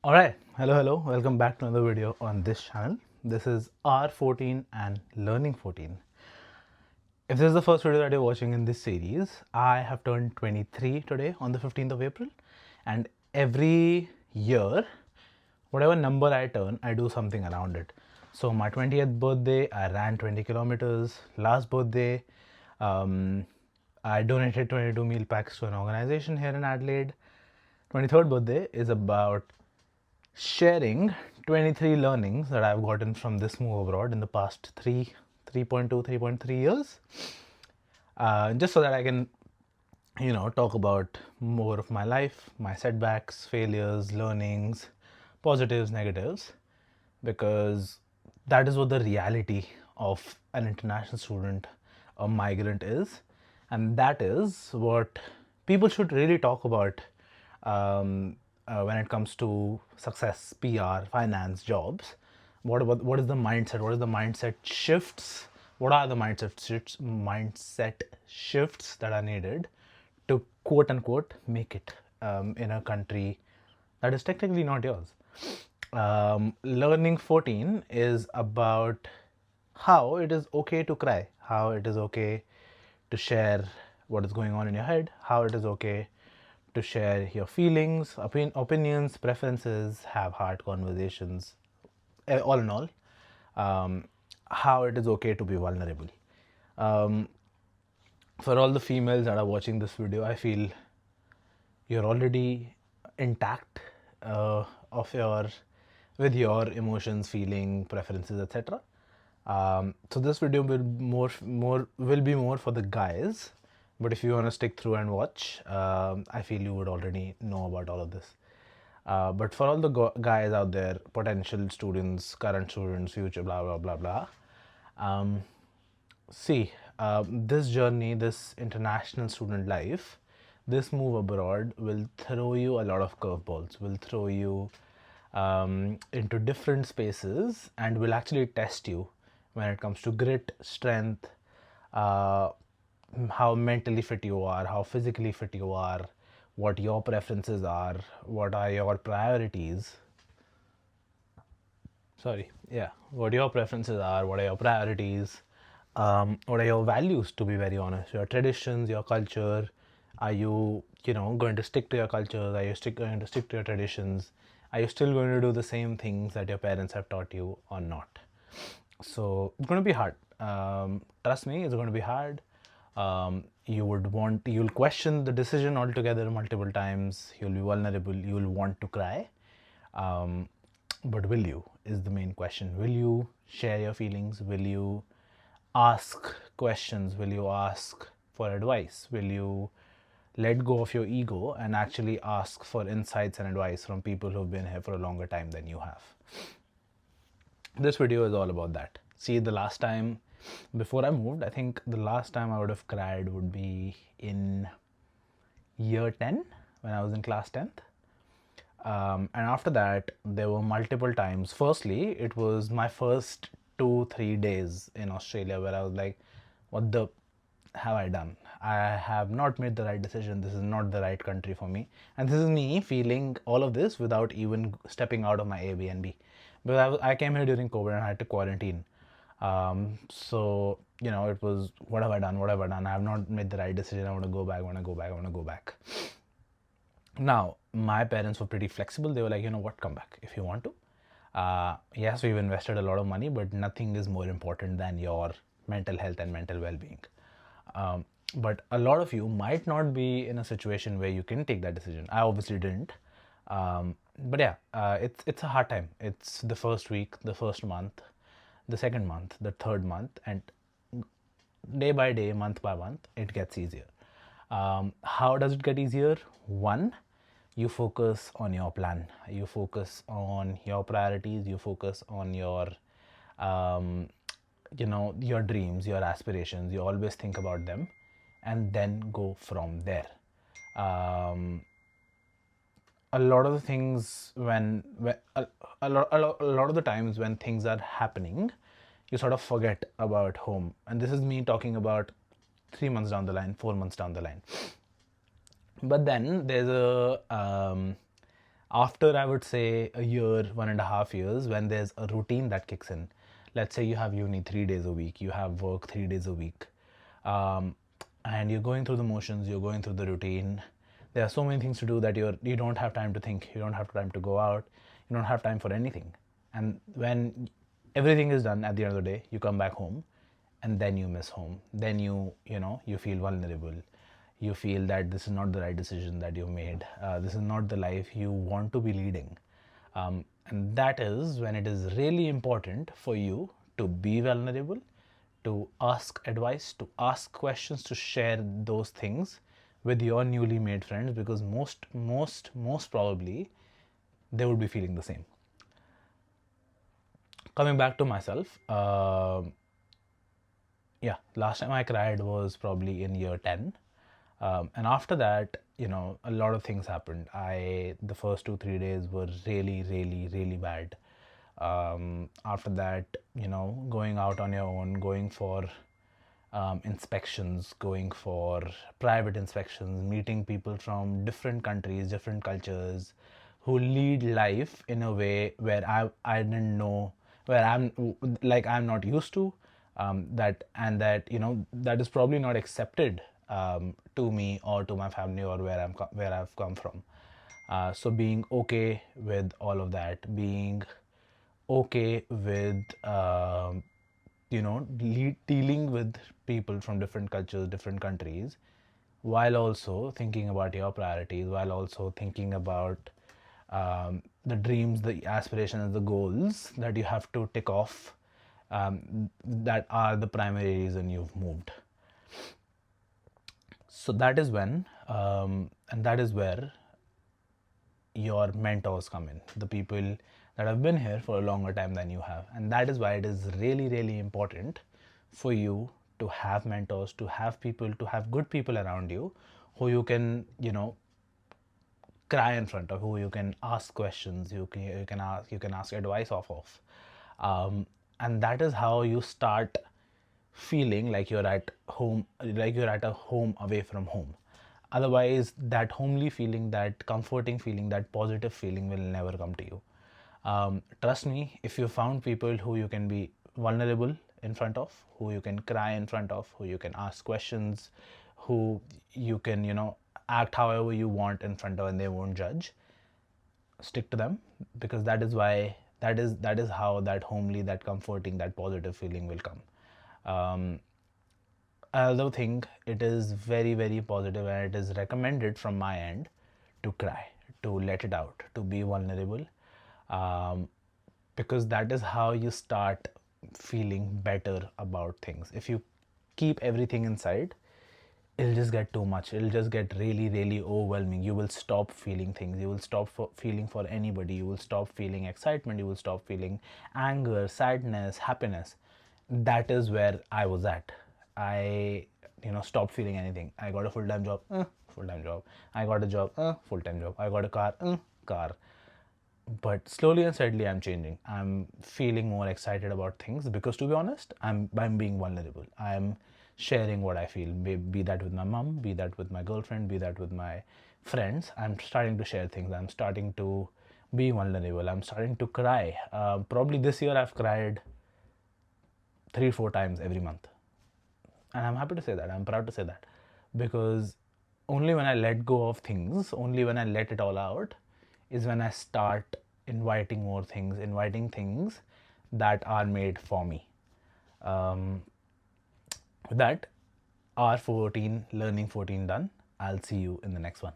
Alright, hello, welcome back to another video on this channel. This is R14 and Learning 14. If this is the first video that you're watching in this series, I have turned 23 today on the 15th of April, and every year, whatever number I turn, I do something around it. So my 20th birthday, I ran 20 kilometers. Last birthday, I donated 22 meal packs to an organization here in Adelaide. 23rd birthday is about sharing 23 learnings that I've gotten from this move abroad in the past 3.3 years, just so that I can talk about more of my life, my setbacks, failures, learnings, positives, negatives, because that is what the reality of an international student, a migrant is, and that is what people should really talk about when it comes to success, PR, finance, jobs. What is the mindset? What is the mindset shifts? What are the mindset shifts that are needed to quote unquote make it in a country that is technically not yours? Learning 14 is about how it is okay to cry, how it is okay to share what is going on in your head, how it is okay to share your feelings, opinions, preferences, have hard conversations, all in all, how it is okay to be vulnerable. Um, for all the females that are watching this video, I feel you're already intact of your with your emotions, feeling, preferences, etc. So this video will be more for the guys, but if you want to stick through and watch, I feel you would already know about all of this. But for all the guys out there, potential students, current students, future, blah blah blah blah. See, this journey, this international student life, this move abroad will throw you a lot of curveballs, will throw you into different spaces, and will actually test you when it comes to grit, strength, uh, how mentally fit you are, how physically fit you are, what your preferences are, what are your priorities. Sorry, yeah, what your preferences are, what are your priorities, what are your values, to be very honest, your traditions, your culture. Are you going to stick to your culture? Are you going to stick to your traditions? Are you still going to do the same things that your parents have taught you or not? So it's going to be hard. Trust me, it's going to be hard. You'll question the decision altogether multiple times. You'll be vulnerable. You'll want to cry. um, but will you, is the main question. Will you share your feelings? Will you ask questions? Will you ask for advice? Will you let go of your ego and actually ask for insights and advice from people who've been here for a longer time than you have? This video is all about that. See, the last time before I moved, I think the last time I would have cried would be in year 10, when I was in class 10th. And after that, there were multiple times. Firstly, it was my first 2-3 days in Australia where I was like, what the have I done? I have not made the right decision. This is not the right country for me. And this is me feeling all of this without even stepping out of my Airbnb. Because I came here during COVID and I had to quarantine. So, it was, what have I done? What have I done? I have not made the right decision. I want to go back. I want to go back. I want to go back. Now, my parents were pretty flexible. They were like, you know what, come back if you want to. Yes, we've invested a lot of money, but nothing is more important than your mental health and mental well-being. But a lot of you might not be in a situation where you can take that decision. I obviously didn't. But yeah, it's a hard time. It's the first week, the first month, the second month, the third month, and day by day, month by month, it gets easier. How does it get easier? One, you focus on your plan, you focus on your priorities, you focus on your your dreams, your aspirations. You always think about them and then go from there. um, a lot of the things when a lot of the times when things are happening, you sort of forget about home. And this is me talking about 3 months down the line, 4 months down the line. But then there's After, I would say, a year, 1.5 years, when there's a routine that kicks in. Let's say you have uni 3 days a week, you have work 3 days a week, um, and you're going through the motions, you're going through the routine. There are so many things to do that you don't have time to think, you don't have time to go out, you don't have time for anything. And when everything is done at the end of the day, you come back home, and then you miss home. Then you feel vulnerable. You feel that this is not the right decision that you've made. This is not the life you want to be leading. And that is when it is really important for you to be vulnerable, to ask advice, to ask questions, to share those things with your newly made friends, because most probably they would be feeling the same. Coming back to myself, yeah, last time I cried was probably in year 10. And after that, a lot of things happened. The first 2-3 days were really, really, really bad. After that, going out on your own, going for inspections, going for private inspections, meeting people from different countries, different cultures, who lead life in a way where I didn't know, where I'm not used to, that is probably not accepted to me or to my family, or where I've come from. So being okay with all of that, being okay with dealing with people from different cultures, different countries, while also thinking about your priorities, while also thinking about the dreams, the aspirations, the goals that you have to tick off, that are the primary reason you've moved. So that is when, and that is where your mentors come in, the people that have been here for a longer time than you have. And that is why it is really, really important for you to have mentors, to have people, to have good people around you who you can, cry in front of, who you can ask questions, you can ask advice off of. And that is how you start feeling like you're at home, like you're at a home away from home. Otherwise, that homely feeling, that comforting feeling, that positive feeling will never come to you. Trust me, if you found people who you can be vulnerable in front of, who you can cry in front of, who you can ask questions, who you can, act however you want in front of, and they won't judge, stick to them, because that is how that homely, that comforting, that positive feeling will come. I also think it is very, very positive, and it is recommended from my end to cry, to let it out, to be vulnerable, because that is how you start feeling better about things. If you keep everything inside, it'll just get too much. It'll just get really, really overwhelming. You will stop feeling things. You will stop feeling for anybody. You will stop feeling excitement. You will stop feeling anger, sadness, happiness. That is where I was at. I, stopped feeling anything. I got a full-time job, full-time job. I got a job, full-time job. I got a car, car. But slowly and steadily, I'm changing. I'm feeling more excited about things, because, to be honest, I'm being vulnerable. I'm sharing what I feel, be that with my mom, be that with my girlfriend, be that with my friends. I'm starting to share things. I'm starting to be vulnerable. I'm starting to cry. Probably this year I've cried 3-4 times every month. And I'm happy to say that. I'm proud to say that. Because only when I let go of things, only when I let it all out, is when I start inviting more things, inviting things that are made for me. With that, R14, Learning 14 done. I'll see you in the next one.